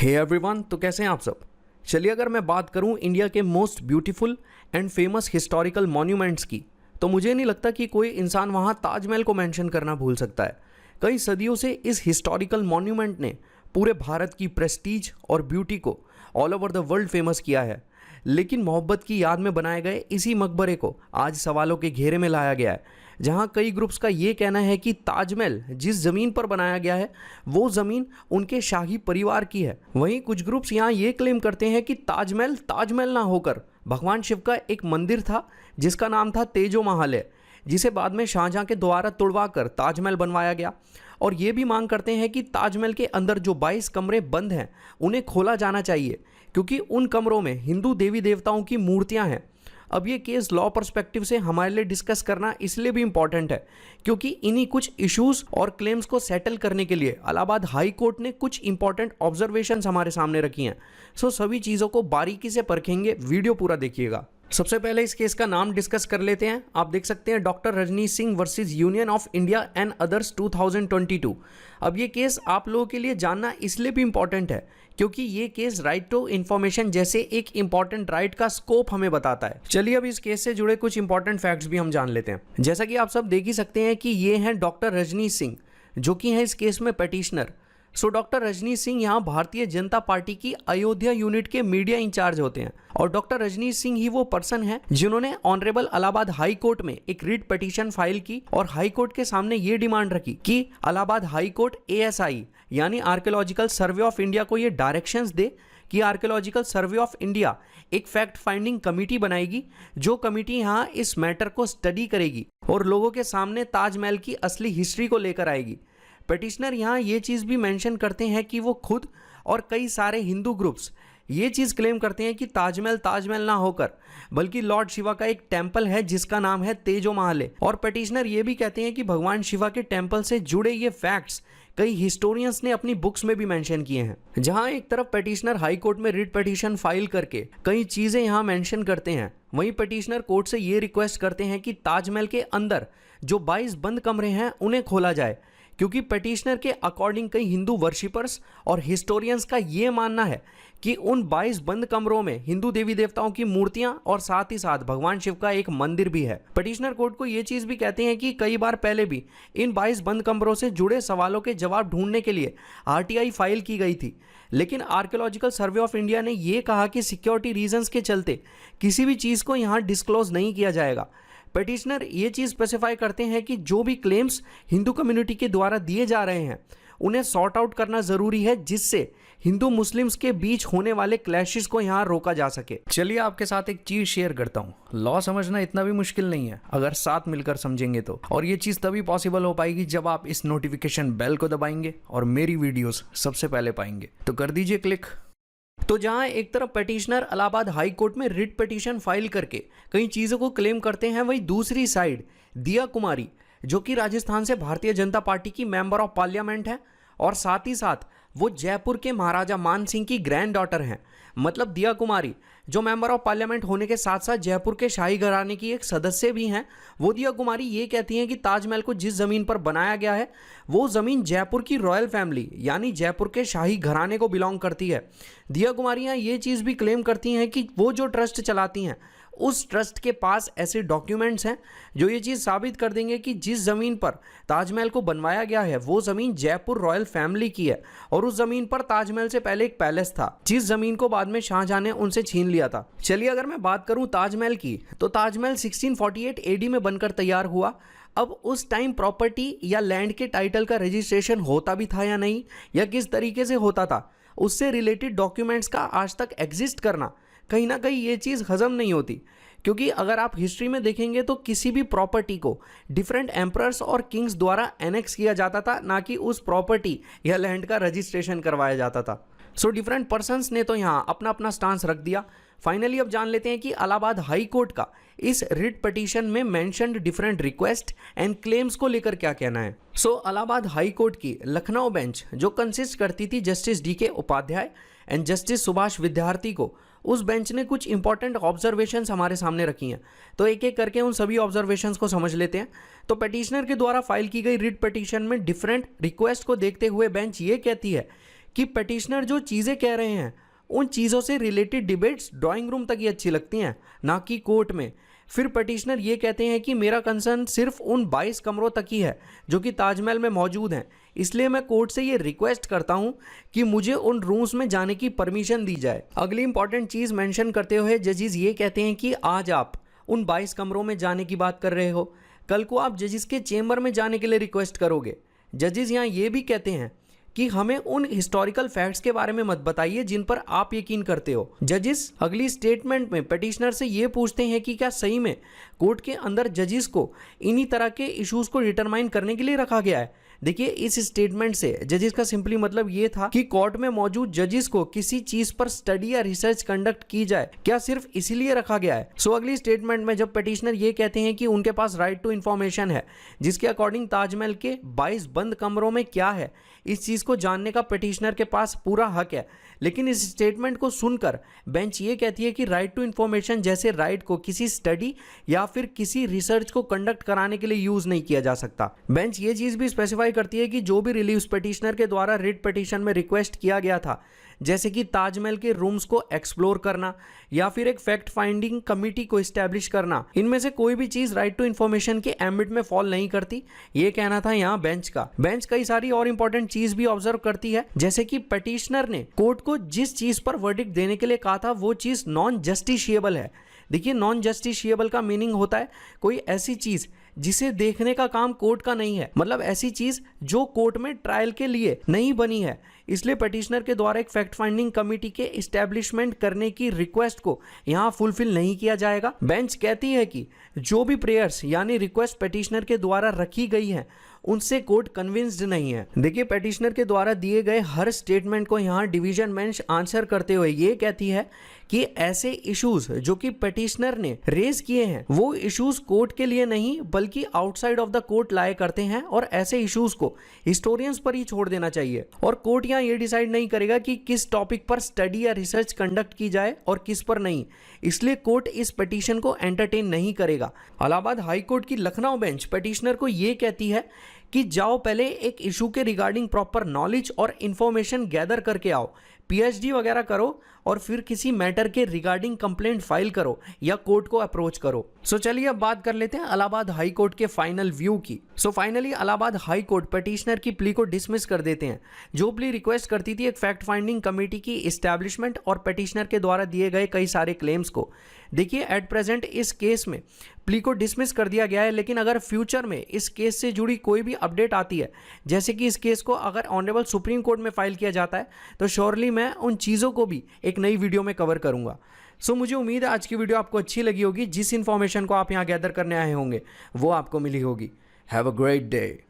Hey everyone, तो कैसे हैं आप सब। चलिए अगर मैं बात करूं इंडिया के most beautiful and famous historical monuments की, तो मुझे नहीं लगता कि कोई इंसान वहां ताजमहल को मेंशन करना भूल सकता है। कई सदियों से इस हिस्टोरिकल मॉन्यूमेंट ने पूरे भारत की प्रेस्टीज और ब्यूटी को all over the world famous किया है, लेकिन मोहब्बत की याद में बनाए गए इसी मकबरे को आज सवालों के घेरे में लाया गया है, जहां कई ग्रुप्स का ये कहना है कि ताजमहल जिस ज़मीन पर बनाया गया है वो ज़मीन उनके शाही परिवार की है। वहीं कुछ ग्रुप्स यहाँ ये क्लेम करते हैं कि ताजमहल ताजमहल ना होकर भगवान शिव का एक मंदिर था जिसका नाम था तेजो महल, जिसे बाद में शाहजहां के द्वारा तुड़वा कर ताजमहल बनवाया गया। और ये भी मांग करते हैं कि ताजमहल के अंदर जो 22 कमरे बंद हैं उन्हें खोला जाना चाहिए, क्योंकि उन कमरों में हिंदू देवी देवताओं की मूर्तियां हैं। अब ये केस लॉ पर्सपेक्टिव से हमारे लिए डिस्कस करना इसलिए भी इम्पॉर्टेंट है क्योंकि इन्हीं कुछ इश्यूज और क्लेम्स को सेटल करने के लिए इलाहाबाद हाई कोर्ट ने कुछ इंपॉर्टेंट ऑब्जर्वेशंस हमारे सामने रखी हैं। सो सभी चीज़ों को बारीकी से परखेंगे, वीडियो पूरा देखिएगा। सबसे पहले इस केस का नाम डिस्कस कर लेते हैं। आप देख सकते हैं doctor Rajneesh Singh versus Union of India and others 2022। अब ये केस आप लोगों के लिए जानना इसलिए भी इम्पॉर्टेंट है क्योंकि ये केस राइट टू इन्फॉर्मेशन जैसे एक इंपॉर्टेंट राइट का स्कोप हमें बताता है। चलिए अब इस केस से जुड़े कुछ इंपॉर्टेंट फैक्ट्स भी हम जान लेते हैं। जैसा कि आप सब देख ही सकते हैं कि ये हैं डॉक्टर रजनीश सिंह, जो कि हैं इस केस में petitioner. So doctor Rajneesh Singh यहाँ भारतीय जनता पार्टी की अयोध्या यूनिट के मीडिया इंचार्ज होते हैं, और डॉक्टर रजनीश सिंह ही वो पर्सन है जिन्होंने ऑनरेबल इलाहाबाद हाई कोर्ट में एक रिट पिटीशन फाइल की और हाई कोर्ट के सामने ये डिमांड रखी कि इलाहाबाद हाई कोर्ट ASI यानी आर्कियोलॉजिकल सर्वे ऑफ इंडिया को ये डायरेक्शंस दे कि आर्कियोलॉजिकल सर्वे ऑफ इंडिया एक फैक्ट फाइंडिंग कमेटी बनाएगी, जो कमेटी यहाँ इस मैटर को स्टडी करेगी और लोगों के सामने ताजमहल की असली हिस्ट्री को लेकर आएगी। पिटिशनर यहाँ ये चीज़ भी मेंशन करते हैं कि वो खुद और कई सारे हिंदू ग्रुप्स ये चीज़ क्लेम करते हैं कि ताजमहल ताजमहल ना होकर बल्कि लॉर्ड शिवा का एक टेम्पल है जिसका नाम है तेजो महल। और पिटिशनर ये भी कहते हैं कि भगवान शिवा के टेम्पल से जुड़े ये फैक्ट्स कई हिस्टोरियंस ने अपनी बुक्स में भी मेंशन किए हैं। जहां एक तरफ पिटिशनर हाई कोर्ट में रिट पिटीशन फाइल करके कई चीज़ें यहां मेंशन करते हैं, वहीं पिटिशनर कोर्ट से ये रिक्वेस्ट करते हैं कि ताजमहल के अंदर जो 22 बंद कमरे हैं उन्हें खोला जाए, क्योंकि पिटिशनर के अकॉर्डिंग कई हिंदू वर्शिपर्स और हिस्टोरियंस का ये मानना है कि उन 22 बंद कमरों में हिंदू देवी देवताओं की मूर्तियां और साथ ही साथ भगवान शिव का एक मंदिर भी है। पिटिशनर कोर्ट को ये चीज़ भी कहते हैं कि कई बार पहले भी इन 22 बंद कमरों से जुड़े सवालों के जवाब ढूंढने के लिए RTI फाइल की गई थी, लेकिन आर्कियोलॉजिकल सर्वे ऑफ इंडिया ने यह कहा कि सिक्योरिटी रीजंस के चलते किसी भी चीज़ को यहाँ डिस्क्लोज नहीं किया जाएगा। पिटिशनर ये चीज़ स्पेसिफाई करते हैं कि जो भी क्लेम्स हिंदू कम्युनिटी के द्वारा दिए जा रहे हैं उन्हें सॉर्ट आउट करना ज़रूरी है, जिससे हिंदू मुस्लिम्स के बीच होने वाले क्लैशेस को यहाँ रोका जा सके। चलिए आपके साथ एक चीज़ शेयर करता हूँ। लॉ समझना इतना भी मुश्किल नहीं है अगर साथ मिलकर समझेंगे तो, और ये चीज़ तभी पॉसिबल हो पाएगी जब आप इस नोटिफिकेशन बेल को दबाएंगे और मेरी वीडियोस सबसे पहले पाएंगे। तो कर दीजिए क्लिक। तो जहां एक तरफ पिटिशनर इलाहाबाद हाई कोर्ट में रिट पिटीशन फाइल करके कई चीज़ों को क्लेम करते हैं, वहीं दूसरी साइड दिया कुमारी, जो कि राजस्थान से भारतीय जनता पार्टी की मेंबर ऑफ पार्लियामेंट है और साथ ही साथ वो जयपुर के महाराजा मान सिंह की ग्रैंड डॉटर हैं। मतलब दिया कुमारी जो मेंबर ऑफ पार्लियामेंट होने के साथ साथ जयपुर के शाही घराने की एक सदस्य भी हैं, वो दिया कुमारी ये कहती हैं कि ताजमहल को जिस ज़मीन पर बनाया गया है वो ज़मीन जयपुर की रॉयल फैमिली यानी जयपुर के शाही घराने को बिलोंग करती है। दिया कुमारियाँ ये चीज़ भी क्लेम करती हैं कि वो जो ट्रस्ट चलाती हैं उस ट्रस्ट के पास ऐसे डॉक्यूमेंट्स हैं जो ये चीज़ साबित कर देंगे कि जिस ज़मीन पर ताजमहल को बनवाया गया है वो ज़मीन जयपुर रॉयल फैमिली की है, और उस ज़मीन पर ताजमहल से पहले एक पैलेस था जिस ज़मीन को बाद में शाहजहां ने उनसे छीन लिया था। चलिए अगर मैं बात करूं ताजमहल की, तो ताजमहल 1648 AD में बनकर तैयार हुआ। अब उस टाइम प्रॉपर्टी या लैंड के टाइटल का रजिस्ट्रेशन होता भी था या नहीं, या किस तरीके से होता था, उससे रिलेटेड डॉक्यूमेंट्स का आज तक एग्जिस्ट करना कहीं ना कहीं ये चीज़ हजम नहीं होती, क्योंकि अगर आप हिस्ट्री में देखेंगे तो किसी भी प्रॉपर्टी को डिफरेंट एम्परर्स और किंग्स द्वारा एनेक्स किया जाता था, ना कि उस प्रॉपर्टी या लैंड का रजिस्ट्रेशन करवाया जाता था। सो डिफरेंट पर्सन्स ने तो यहाँ अपना अपना स्टांस रख दिया। फाइनली अब जान लेते हैं कि इलाहाबाद हाई कोर्ट का इस रिट पिटीशन में mentioned different request and claims को लेकर क्या कहना है। सो इलाहाबाद हाई कोर्ट की लखनऊ बेंच जो कंसिस्ट करती थी justice DK Upadhyay and justice Subhash Vidyarthi को, उस बेंच ने कुछ इंपॉर्टेंट ऑब्जर्वेशंस हमारे सामने रखी हैं। तो एक एक करके उन सभी ऑब्जर्वेशंस को समझ लेते हैं। तो पिटिशनर के द्वारा फाइल की गई रिट पिटीशन में डिफरेंट रिक्वेस्ट को देखते हुए बेंच ये कहती है कि पेटिशनर जो चीज़ें कह रहे हैं उन चीज़ों से रिलेटेड डिबेट्स ड्राइंग रूम तक ही अच्छी लगती हैं, ना कि कोर्ट में। फिर पेटिशनर ये कहते हैं कि मेरा कंसर्न सिर्फ उन 22 कमरों तक ही है जो कि ताजमहल में मौजूद हैं, इसलिए मैं कोर्ट से ये रिक्वेस्ट करता हूँ कि मुझे उन रूम्स में जाने की परमिशन दी जाए। अगली इंपॉर्टेंट चीज़ मेंशन करते हुए जजेस ये कहते हैं कि आज आप उन 22 कमरों में जाने की बात कर रहे हो, कल को आप जजेस के चेंबर में जाने के लिए रिक्वेस्ट करोगे। जजेस यहाँ ये भी कहते हैं कि हमें उन हिस्टोरिकल फैक्ट्स के बारे में मत बताइए जिन पर आप यकीन करते हो। जजेस अगली स्टेटमेंट में पेटिशनर से ये पूछते हैं कि क्या सही में कोर्ट के अंदर जजेस को इन्हीं तरह के इश्यूज को डिटरमाइन करने के लिए रखा गया है। देखिए, इस स्टेटमेंट से जजेस का सिंपली मतलब ये था कि कोर्ट में मौजूद जजेस को किसी चीज पर स्टडी या रिसर्च कंडक्ट की जाए, क्या सिर्फ इसीलिए रखा गया है। सो अगली स्टेटमेंट में जब पेटिशनर ये कहते हैं कि उनके पास राइट टू इंफॉर्मेशन है जिसके अकॉर्डिंग ताजमहल के 22 बंद कमरों में क्या है, इस चीज को जानने का पेटिशनर के पास पूरा हक है। लेकिन इस स्टेटमेंट को सुनकर बेंच ये कहती है कि राइट टू इंफॉर्मेशन जैसे राइट को किसी स्टडी या फिर किसी रिसर्च को कंडक्ट कराने के लिए यूज नहीं किया जा सकता। बेंच ये चीज भी स्पेसिफाई करती है कि जो भी रिलीव्स पेटिशनर के द्वारा रिट पिटीशन में रिक्वेस्ट किया गया था, जैसे कि ताजमहल के रूम्स को एक्सप्लोर करना या फिर एक फैक्ट फाइंडिंग कमिटी को एस्टैब्लिश करना, इनमें से कोई भी चीज राइट टू इंफॉर्मेशन के एम्बिट में फॉल नहीं करती। ये कहना था यहाँ बेंच का। बेंच कई सारी और इंपॉर्टेंट चीज भी ऑब्जर्व करती है, जैसे कि पेटिशनर ने कोर्ट को जिस चीज पर वर्डिक्ट देने के लिए कहा था वो चीज नॉन जस्टिशिएबल है। देखिए, नॉन जस्टिशिएबल का मीनिंग होता है कोई ऐसी चीज जिसे देखने का काम कोर्ट का नहीं है, मतलब ऐसी चीज जो कोर्ट में ट्रायल के लिए नहीं बनी है। इसलिए पेटिशनर के द्वारा एक फैक्ट फाइंडिंग कमेटी के एस्टैब्लिशमेंट करने की रिक्वेस्ट को यहां फुलफिल नहीं किया जाएगा। बेंच कहती है कि जो भी प्रेयर्स यानी रिक्वेस्ट पेटिशनर के द्वारा रखी गई है उनसे कोर्ट कन्विंस्ड नहीं है। देखिए, पेटिशनर के द्वारा दिए गए हर स्टेटमेंट को यहाँ डिवीजन बेंच आंसर करते हुए ये कहती है कि ऐसे इश्यूज जो कि पेटिशनर ने रेज किए हैं वो इश्यूज कोर्ट के लिए नहीं बल्कि आउटसाइड ऑफ द कोर्ट लाए करते हैं, और ऐसे इश्यूज को हिस्टोरियंस पर ही छोड़ देना चाहिए। और कोर्ट यहाँ ये डिसाइड नहीं करेगा कि किस टॉपिक पर स्टडी या रिसर्च कंडक्ट की जाए और किस पर नहीं, इसलिए कोर्ट इस पिटीशन को एंटरटेन नहीं करेगा। इलाहाबाद हाई कोर्ट की लखनऊ बेंच पेटिशनर को ये कहती है कि जाओ पहले एक इशू के रिगार्डिंग प्रॉपर नॉलेज और इंफॉर्मेशन गैदर करके आओ, पीएचडी वगैरह करो और फिर किसी मैटर के रिगार्डिंग कंप्लेंट फाइल करो या कोर्ट को अप्रोच करो। सो चलिए अब बात कर लेते हैं इलाहाबाद हाई कोर्ट के फाइनल व्यू की। So finally Allahabad high court petitioner की प्ली को डिसमिस कर देते हैं, जो प्ली रिक्वेस्ट करती थी एक फैक्ट फाइंडिंग कमेटी की एस्टैब्लिशमेंट और पिटीशनर के द्वारा दिए गए कई सारे क्लेम्स को। देखिए, एट प्रेजेंट इस केस में प्ली को डिसमिस कर दिया गया है, लेकिन अगर फ्यूचर में इस केस से जुड़ी कोई भी अपडेट आती है, जैसे कि इस केस को अगर ऑनरेबल सुप्रीम कोर्ट में फाइल किया जाता है, तो श्योरली मैं उन चीज़ों को भी एक नई वीडियो में कवर करूंगा। सो मुझे उम्मीद है आज की वीडियो आपको अच्छी लगी होगी। जिस इन्फॉर्मेशन को आप यहाँ गैदर करने आए होंगे वो आपको मिली होगी। Have a great day.